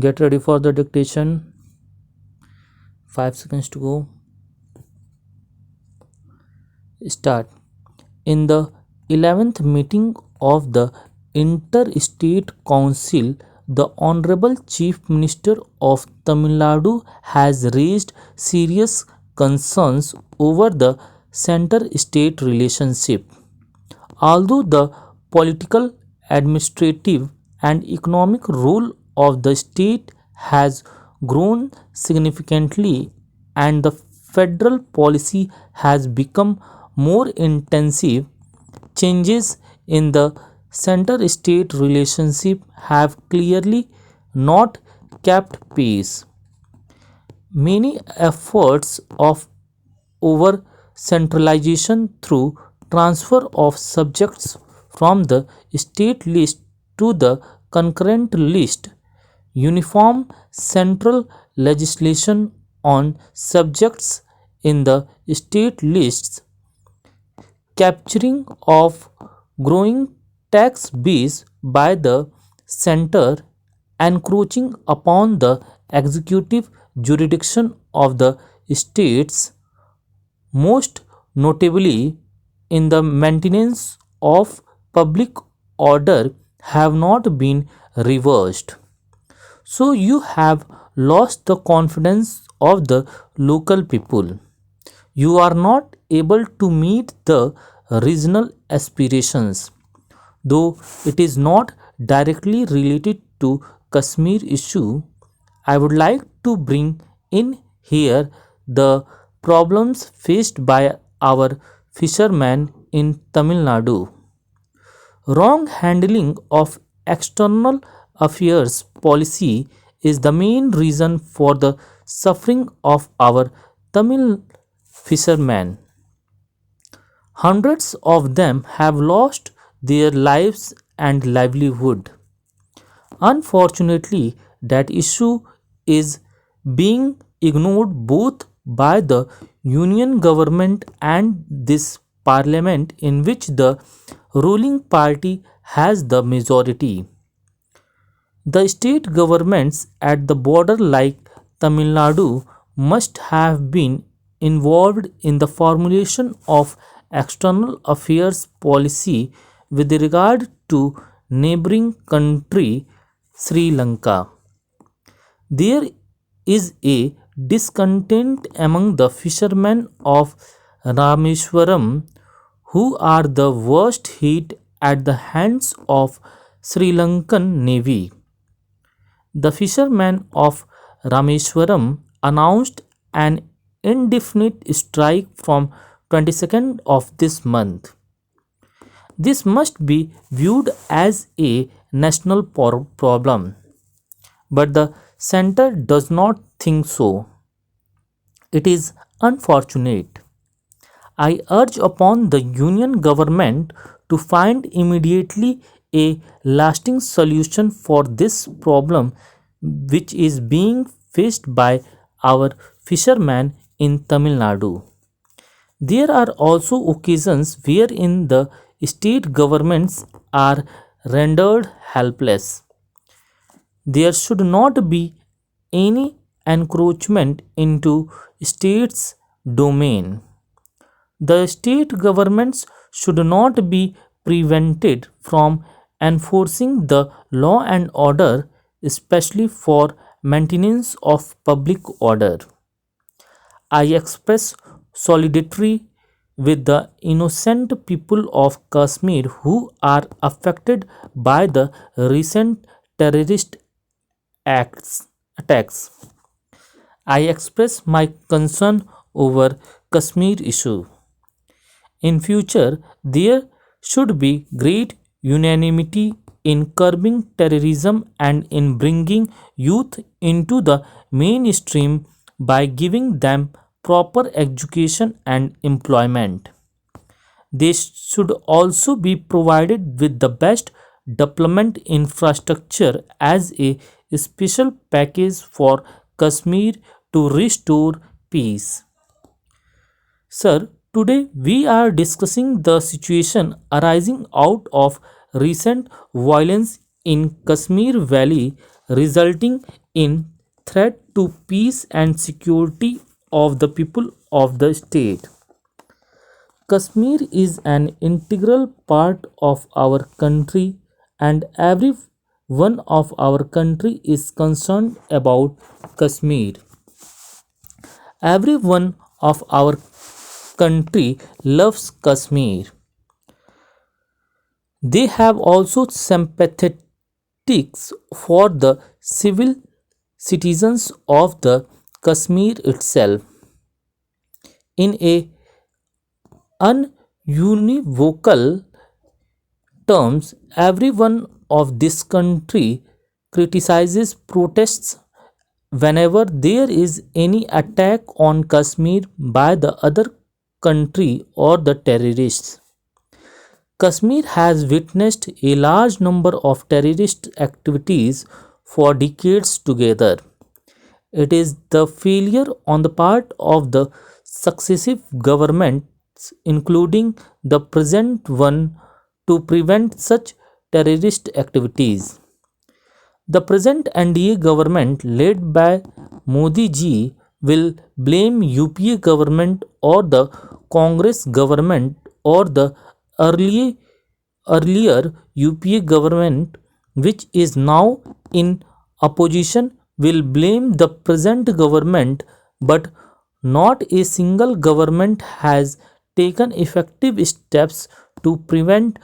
Get ready for the dictation. 5 seconds to go. Start. In the 11th meeting of the Interstate Council, the Honorable Chief Minister of Tamil Nadu has raised serious concerns over the center-state relationship. Although the political, administrative, and economic role of the state has grown significantly and the federal policy has become more intensive, changes in the center state relationship have clearly not kept pace. Many efforts of over centralization through transfer of subjects from the state list to the concurrent list, uniform central legislation on subjects in the state lists, capturing of growing tax base by the center, encroaching upon the executive jurisdiction of the states, most notably in the maintenance of public order, have not been reversed. So you have lost the confidence of the local people. You are not able to meet the regional aspirations. Though it is not directly related to Kashmir issue, I would like to bring in here the problems faced by our fishermen in Tamil Nadu. Wrong handling of external affairs policy is the main reason for the suffering of our Tamil fishermen. Hundreds of them have lost their lives and livelihood. Unfortunately, that issue is being ignored both by the union government and this parliament, in which the ruling party has the majority. The state governments at the border, like Tamil Nadu, must have been involved in the formulation of external affairs policy with regard to neighboring country Sri Lanka. There is a discontent among the fishermen of Rameswaram, who are the worst hit at the hands of Sri Lankan Navy. The fishermen of Rameswaram announced an indefinite strike from 22nd of this month. This must be viewed as a national problem, but the center does not think so. It is unfortunate. I urge upon the union government to find immediately a lasting solution for this problem which is being faced by our fishermen in Tamil Nadu. There are also occasions wherein the state governments are rendered helpless. There should not be any encroachment into states' domain. The state governments should not be prevented from enforcing the law and order, especially for maintenance of public order. I express solidarity with the innocent people of Kashmir who are affected by the recent terrorist attacks. I express my concern over Kashmir issue. In future, there should be great unanimity in curbing terrorism and in bringing youth into the mainstream by giving them proper education and employment. They should also be provided with the best development infrastructure as a special package for Kashmir to restore peace. Sir, today we are discussing the situation arising out of recent violence in Kashmir Valley, resulting in threat to peace and security of the people of the state. Kashmir is an integral part of our country, and every one of our country is concerned about Kashmir. Every one of our country loves Kashmir. They have also sympathetics for the civil citizens of the Kashmir itself. In a univocal terms, everyone of this country criticizes protests whenever there is any attack on Kashmir by the other country or the terrorists. Kashmir has witnessed a large number of terrorist activities for decades together. It is the failure on the part of the successive governments, including the present one, to prevent such terrorist activities. The present NDA government, led by Modi ji, will blame UPA government or the Congress government or the early, earlier UPA government, which is now in opposition, will blame the present government, but not a single government has taken effective steps to prevent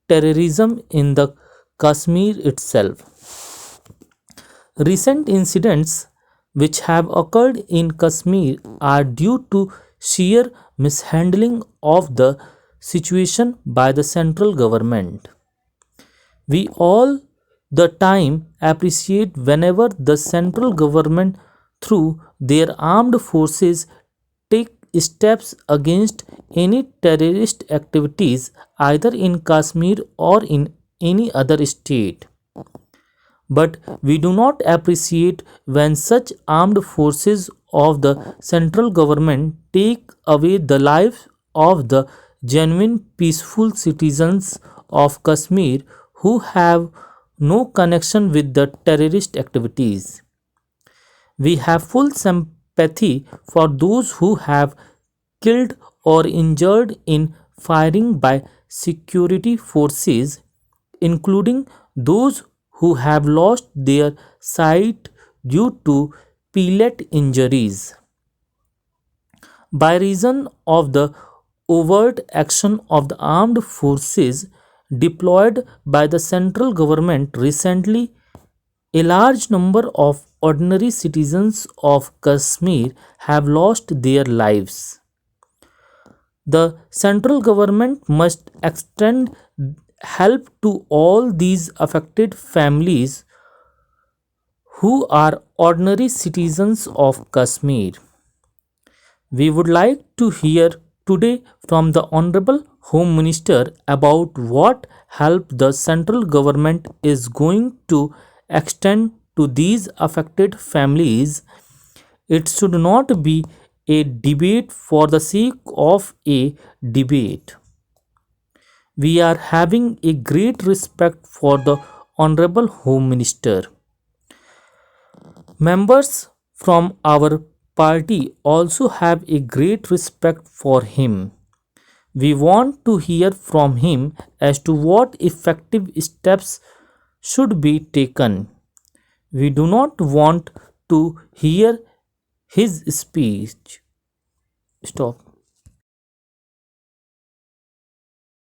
terrorism in the Kashmir itself. Recent incidents which have occurred in Kashmir are due to sheer mishandling of the situation by the central government. We all the time appreciate whenever the central government through their armed forces take steps against any terrorist activities either in Kashmir or in any other state. But we do not appreciate when such armed forces of the central government take away the lives of the genuine peaceful citizens of Kashmir who have no connection with the terrorist activities. We have full sympathy for those who have killed or injured in firing by security forces, including those who have lost their sight due to pellet injuries. By reason of the overt action of the armed forces deployed by the central government recently, a large number of ordinary citizens of Kashmir have lost their lives. The central government must extend help to all these affected families who are ordinary citizens of Kashmir. We would like to hear today from the Honorable Home Minister about what help the central government is going to extend to these affected families. It should not be a debate for the sake of a debate. We are having a great respect for the Honorable Home Minister. Members from our party also have a great respect for him. We want to hear from him as to what effective steps should be taken. We do not want to hear his speech. Stop.